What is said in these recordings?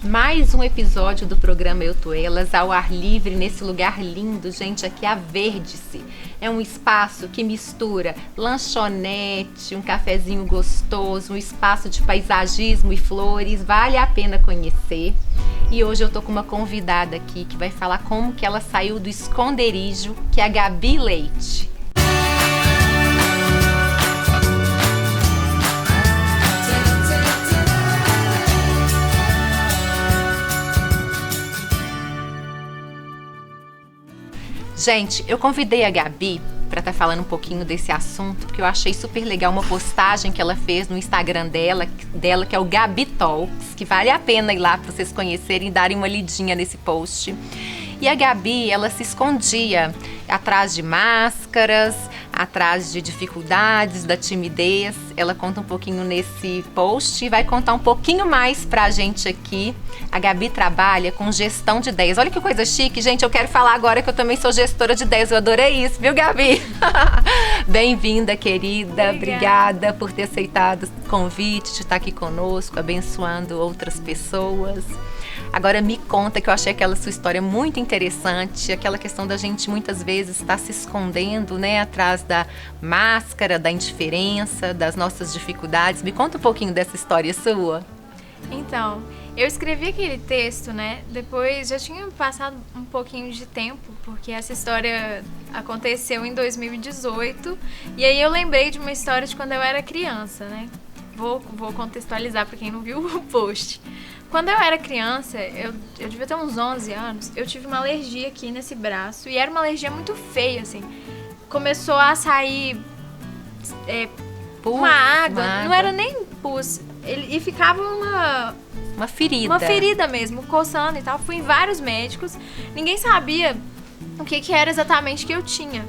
Mais um episódio do programa Eu Tô Elas, ao ar livre, nesse lugar lindo, gente, aqui é a Vérdice. É um espaço que mistura lanchonete, um cafezinho gostoso, um espaço de paisagismo e flores, vale a pena conhecer. E hoje eu tô com uma convidada aqui que vai falar como que ela saiu do esconderijo, que é a Gabi Leite. Gente, eu convidei a Gabi para estar falando um pouquinho desse assunto, porque eu achei super legal uma postagem que ela fez no Instagram dela que é o Gabi Talks, que vale a pena ir lá para vocês conhecerem e darem uma lidinha nesse post. E a Gabi, ela se escondia atrás de máscaras, atrás de dificuldades, da timidez. Ela conta um pouquinho nesse post e vai contar um pouquinho mais pra gente aqui. A Gabi trabalha com gestão de ideias. Olha que coisa chique, gente. Eu quero falar agora que eu também sou gestora de ideias. Eu adorei isso, viu, Gabi? Bem-vinda, querida. Obrigada por ter aceitado o convite de estar aqui conosco, abençoando outras pessoas. Agora me conta, que eu achei aquela sua história muito interessante, aquela questão da gente muitas vezes estar se escondendo, né, atrás da máscara, da indiferença, das nossas dificuldades. Me conta um pouquinho dessa história sua. Então, eu escrevi aquele texto, né, depois já tinha passado um pouquinho de tempo, porque essa história aconteceu em 2018, e aí eu lembrei de uma história de quando eu era criança, né. Vou contextualizar para quem não viu o post. Quando eu era criança, eu devia ter uns 11 anos, eu tive uma alergia aqui nesse braço, e era uma alergia muito feia, assim. Começou a sair uma água, não era nem pus, e ficava uma ferida. Uma ferida mesmo, coçando e tal. Fui em vários médicos, ninguém sabia o que era exatamente que eu tinha.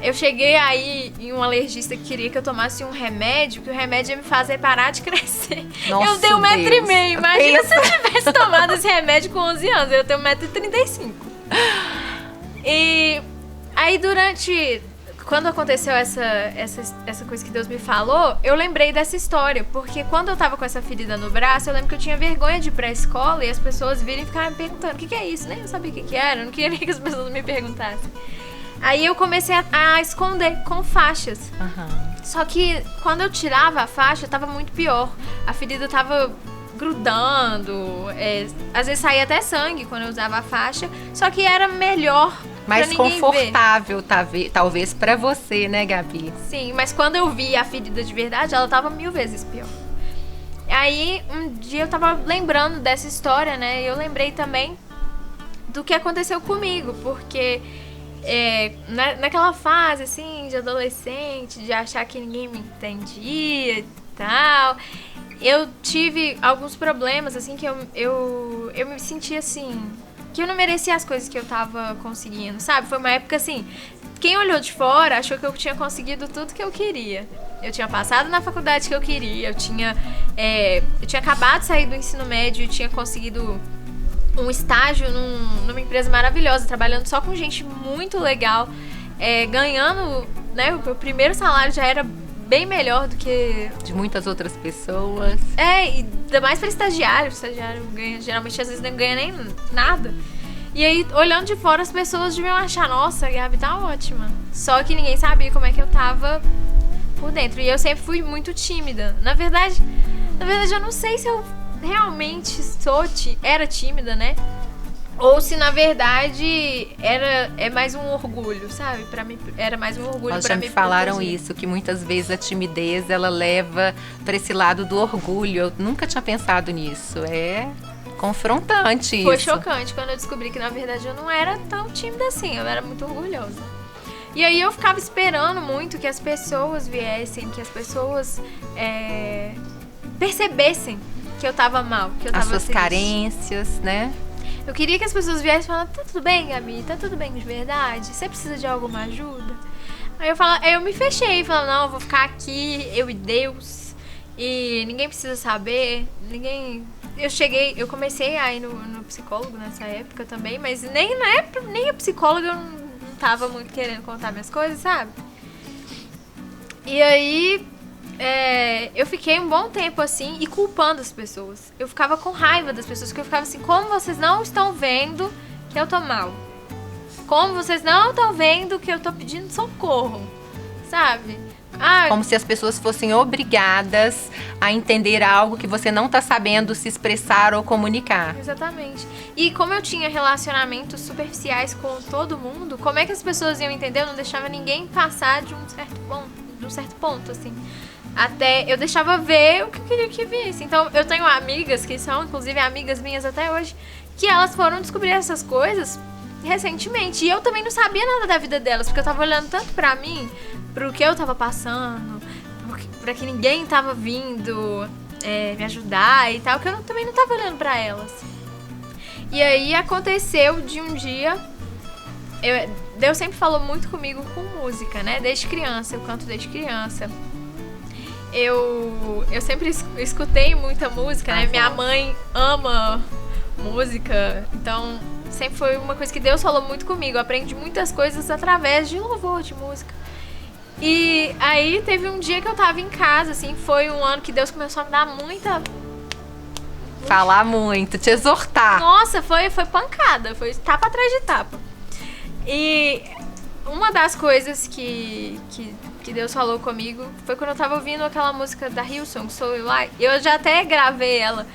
Eu cheguei aí em um alergista que queria que eu tomasse um remédio, que o remédio ia me fazer parar de crescer. Nossa, eu tenho 1,5 m. Imagina se eu tivesse tomado esse remédio com 11 anos. Eu tenho 1,35 m. E aí quando aconteceu essa coisa que Deus me falou, eu lembrei dessa história. Porque quando eu tava com essa ferida no braço, eu lembro que eu tinha vergonha de ir pra escola e as pessoas virem e ficarem me perguntando: o que é isso? Nem eu sabia o que era, eu não queria nem que as pessoas me perguntassem. Aí eu comecei a esconder com faixas. Uhum. Só que quando eu tirava a faixa, tava muito pior. A ferida tava grudando, às vezes saía até sangue quando eu usava a faixa. Só que era melhor, mais confortável, talvez, pra você, né, Gabi? Sim, mas quando eu vi a ferida de verdade, ela tava 1000 vezes pior. Aí um dia eu tava lembrando dessa história, né? E eu lembrei também do que aconteceu comigo, porque naquela fase assim de adolescente, de achar que ninguém me entendia e tal, eu tive alguns problemas assim que eu me sentia assim, que eu não merecia as coisas que eu tava conseguindo, sabe? Foi uma época assim, quem olhou de fora achou que eu tinha conseguido tudo que eu queria. Eu tinha passado na faculdade que eu queria, eu tinha acabado de sair do ensino médio e tinha conseguido um estágio numa empresa maravilhosa, trabalhando só com gente muito legal, ganhando, né, o meu primeiro salário já era bem melhor do que de muitas outras pessoas. E ainda mais para estagiário. O estagiário ganha, geralmente às vezes não ganha nem nada. E aí, olhando de fora, as pessoas deviam achar: nossa, a Gabi tá ótima. Só que ninguém sabia como é que eu tava por dentro. E eu sempre fui muito tímida. Na verdade, eu não sei se eu realmente era tímida, né? Ou se na verdade é mais um orgulho, sabe? Pra mim era mais um orgulho. Elas já me falaram isso, que muitas vezes a timidez ela leva pra esse lado do orgulho. Eu nunca tinha pensado nisso. É confrontante isso. Foi chocante quando eu descobri que na verdade eu não era tão tímida assim, eu era muito orgulhosa. E aí eu ficava esperando muito que as pessoas viessem, que as pessoas percebessem que eu tava mal, que eu tava as suas triste. Carências, né? Eu queria que as pessoas viessem e falassem: tá tudo bem, Gabi? Tá tudo bem de verdade? Você precisa de alguma ajuda? Aí eu me fechei, falando: não, eu vou ficar aqui, eu e Deus, e ninguém precisa saber, ninguém... Eu comecei a ir no psicólogo nessa época também, mas nem a psicóloga eu não tava muito querendo contar minhas coisas, sabe? E aí eu fiquei um bom tempo assim e culpando as pessoas. Eu ficava com raiva das pessoas, porque eu ficava assim, como vocês não estão vendo que eu tô mal? Como vocês não estão vendo que eu tô pedindo socorro? Sabe? Como se as pessoas fossem obrigadas a entender algo que você não tá sabendo se expressar ou comunicar. Exatamente. E como eu tinha relacionamentos superficiais com todo mundo, como é que as pessoas iam entender? Eu não deixava ninguém passar de um certo ponto, assim. Até eu deixava ver o que eu queria que visse. Então, eu tenho amigas que são, inclusive, amigas minhas até hoje, que elas foram descobrir essas coisas recentemente. E eu também não sabia nada da vida delas, porque eu tava olhando tanto pra mim, pro que eu tava passando, pra que ninguém tava vindo me ajudar e tal, que eu também não tava olhando pra elas. E aí aconteceu de um dia, Deus sempre falou muito comigo com música, né? Desde criança, eu canto desde criança. Eu sempre escutei muita música, né? Minha mãe ama música, então sempre foi uma coisa que Deus falou muito comigo. Eu aprendi muitas coisas através de louvor, de música. E aí teve um dia que eu tava em casa, assim, foi um ano que Deus começou a me dar muita... Falar muito, te exortar. Nossa, foi pancada, foi tapa atrás de tapa. E uma das coisas que Deus falou comigo foi quando eu tava ouvindo aquela música da Hillsong, So You Like. Eu já até gravei ela,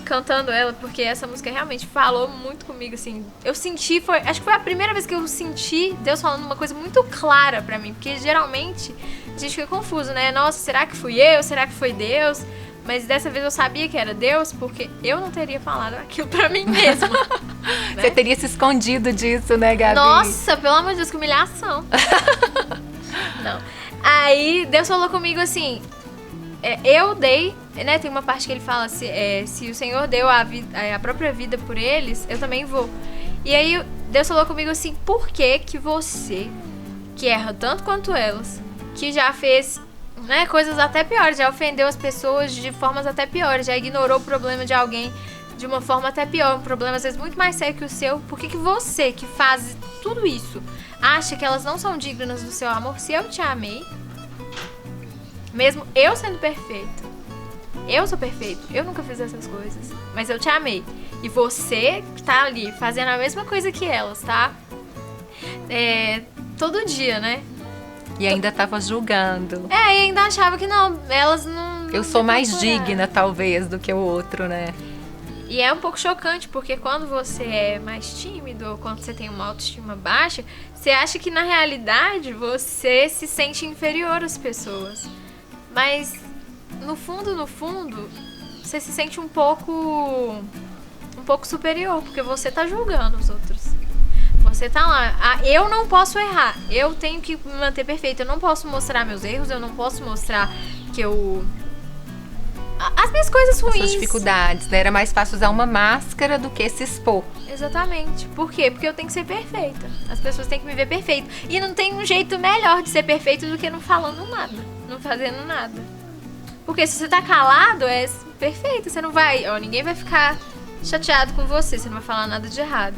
cantando ela, porque essa música realmente falou muito comigo, assim. Eu senti, acho que foi a primeira vez que eu senti Deus falando uma coisa muito clara pra mim, porque geralmente a gente fica confuso, né? Nossa, será que fui eu? Será que foi Deus? Mas dessa vez eu sabia que era Deus, porque eu não teria falado aquilo pra mim mesma. Né? Você teria se escondido disso, né, Gabi? Nossa, pelo amor de Deus, que humilhação. Não. Aí Deus falou comigo assim, eu dei, né? Tem uma parte que ele fala, se o Senhor deu a própria vida por eles, eu também vou. E aí Deus falou comigo assim, por que que você, que erra tanto quanto elas, que já fez, né, coisas até piores, já ofendeu as pessoas de formas até piores, já ignorou o problema de alguém de uma forma até pior, um problema às vezes muito mais sério que o seu, por que que você, que faz tudo isso, acha que elas não são dignas do seu amor? Se eu te amei, mesmo eu sendo perfeito, eu sou perfeito, eu nunca fiz essas coisas, mas eu te amei, e você que tá ali fazendo a mesma coisa que elas, tá? Todo dia, né? E ainda tava julgando. E ainda achava que não, elas não... Eu sou mais digna, talvez, do que o outro, né? E é um pouco chocante, porque quando você é mais tímido, ou quando você tem uma autoestima baixa, você acha que na realidade você se sente inferior às pessoas. Mas no fundo, você se sente um pouco superior, porque você tá julgando os outros. Você tá lá, eu não posso errar, eu tenho que me manter perfeita, eu não posso mostrar meus erros, eu não posso mostrar que as minhas coisas ruins. As suas dificuldades, né? Era mais fácil usar uma máscara do que se expor. Exatamente. Por quê? Porque eu tenho que ser perfeita. As pessoas têm que me ver perfeita. E não tem um jeito melhor de ser perfeito do que não falando nada, não fazendo nada. Porque se você tá calado, é perfeito, você não vai, ninguém vai ficar chateado com você, você não vai falar nada de errado.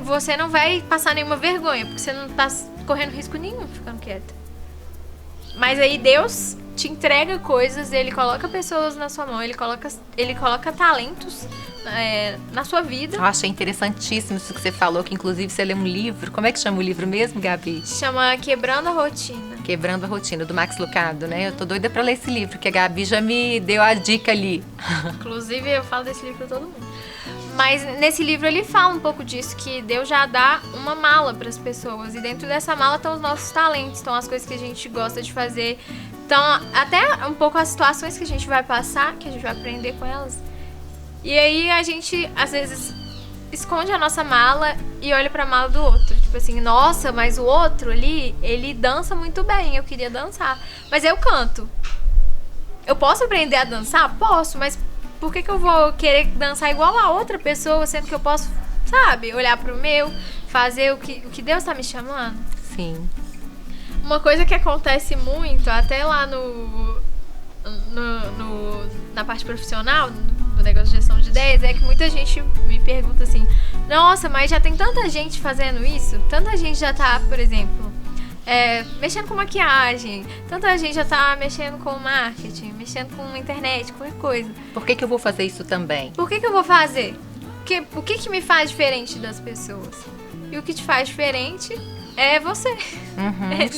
Você não vai passar nenhuma vergonha, porque você não tá correndo risco nenhum ficando quieta. Mas aí Deus te entrega coisas, Ele coloca pessoas na sua mão, Ele coloca talentos na sua vida. Eu achei interessantíssimo isso que você falou, que inclusive você lê um livro. Como é que chama o livro mesmo, Gabi? Chama Quebrando a Rotina. Quebrando a Rotina, do Max Lucado, né? Eu tô doida pra ler esse livro, que a Gabi já me deu a dica ali. Inclusive, eu falo desse livro pra todo mundo. Mas nesse livro ele fala um pouco disso, que Deus já dá uma mala para as pessoas. E dentro dessa mala estão os nossos talentos, estão as coisas que a gente gosta de fazer. Então, até um pouco as situações que a gente vai passar, que a gente vai aprender com elas. E aí a gente, às vezes, esconde a nossa mala e olha pra mala do outro. Tipo assim, nossa, mas o outro ali, ele dança muito bem, eu queria dançar. Mas eu canto. Eu posso aprender a dançar? Posso, mas por que eu vou querer dançar igual a outra pessoa, sendo que eu posso, sabe, olhar pro meu, fazer o que Deus tá me chamando? Sim. Uma coisa que acontece muito, até lá na parte profissional, no negócio de gestão de ideias, é que muita gente me pergunta assim, nossa, mas já tem tanta gente fazendo isso? Tanta gente já tá, por exemplo, mexendo com maquiagem. Tanta gente já tá mexendo com marketing, mexendo com internet, qualquer coisa. Por que eu vou fazer isso também? Por que eu vou fazer? O que me faz diferente das pessoas? E o que te faz diferente é você.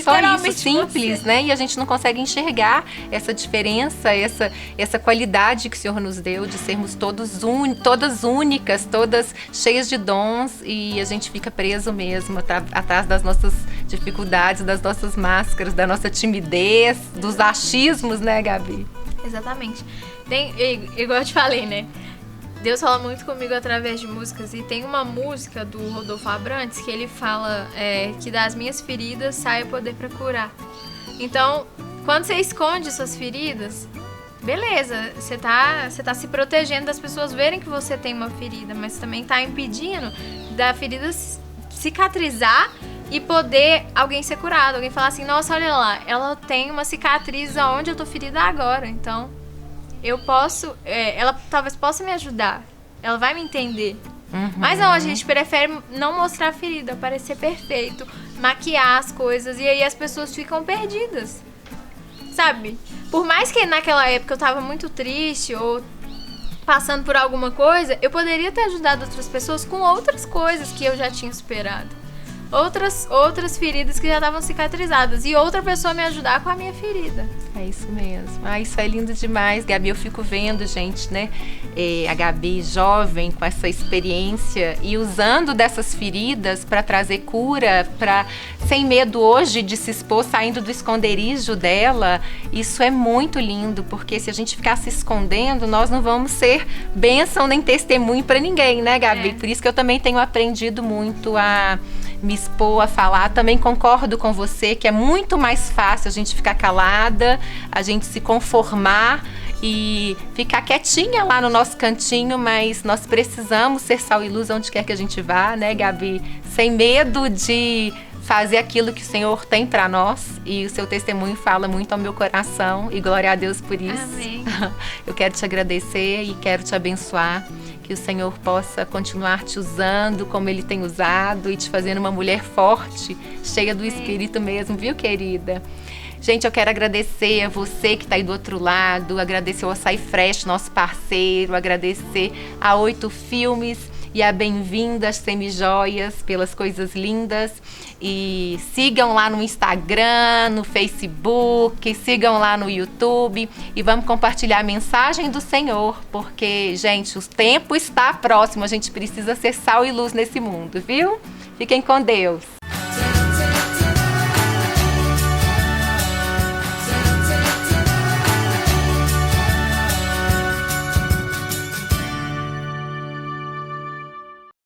Só isso, simples, né? E a gente não consegue enxergar essa diferença, essa qualidade que o Senhor nos deu de sermos todas únicas, todas cheias de dons, e a gente fica preso mesmo atrás das nossas dificuldades, das nossas máscaras, da nossa timidez, dos achismos, né, Gabi? Exatamente. Igual eu te falei, né? Deus fala muito comigo através de músicas, e tem uma música do Rodolfo Abrantes que ele fala que das minhas feridas sai o poder para curar. Então, quando você esconde suas feridas, beleza, você tá se protegendo das pessoas verem que você tem uma ferida, mas também tá impedindo da ferida cicatrizar e poder alguém ser curado, alguém falar assim, nossa, olha lá, ela tem uma cicatriz aonde eu tô ferida agora, então eu posso, ela talvez possa me ajudar, ela vai me entender. Mas não, a gente prefere não mostrar a ferida, parecer perfeito, maquiar as coisas, e aí as pessoas ficam perdidas, sabe? Por mais que naquela época eu tava muito triste ou passando por alguma coisa, eu poderia ter ajudado outras pessoas com outras coisas que eu já tinha superado. Outras feridas que já estavam cicatrizadas, e outra pessoa me ajudar com a minha ferida. É isso mesmo. Isso é lindo demais, Gabi. Eu fico vendo, gente, né? A Gabi jovem, com essa experiência e usando dessas feridas para trazer cura, sem medo hoje de se expor, saindo do esconderijo dela. Isso é muito lindo, porque se a gente ficar se escondendo, nós não vamos ser bênção nem testemunho para ninguém, né, Gabi? Por isso que eu também tenho aprendido muito a me expor, a falar. Também concordo com você que é muito mais fácil a gente ficar calada, a gente se conformar e ficar quietinha lá no nosso cantinho, mas nós precisamos ser sal e luz onde quer que a gente vá, né, Gabi? Sem medo de fazer aquilo que o Senhor tem para nós, e o seu testemunho fala muito ao meu coração, e glória a Deus por isso. Amém. Eu quero te agradecer e quero te abençoar, que o Senhor possa continuar te usando como Ele tem usado e te fazendo uma mulher forte, cheia do Espírito mesmo, viu, querida? Gente, eu quero agradecer a você que está aí do outro lado, agradecer ao Açaí Fresh, nosso parceiro, agradecer a 8 Filmes e a Bem-vindas Semijoias pelas coisas lindas. E sigam lá no Instagram, no Facebook, sigam lá no YouTube e vamos compartilhar a mensagem do Senhor, porque, gente, o tempo está próximo, a gente precisa ser sal e luz nesse mundo, viu? Fiquem com Deus.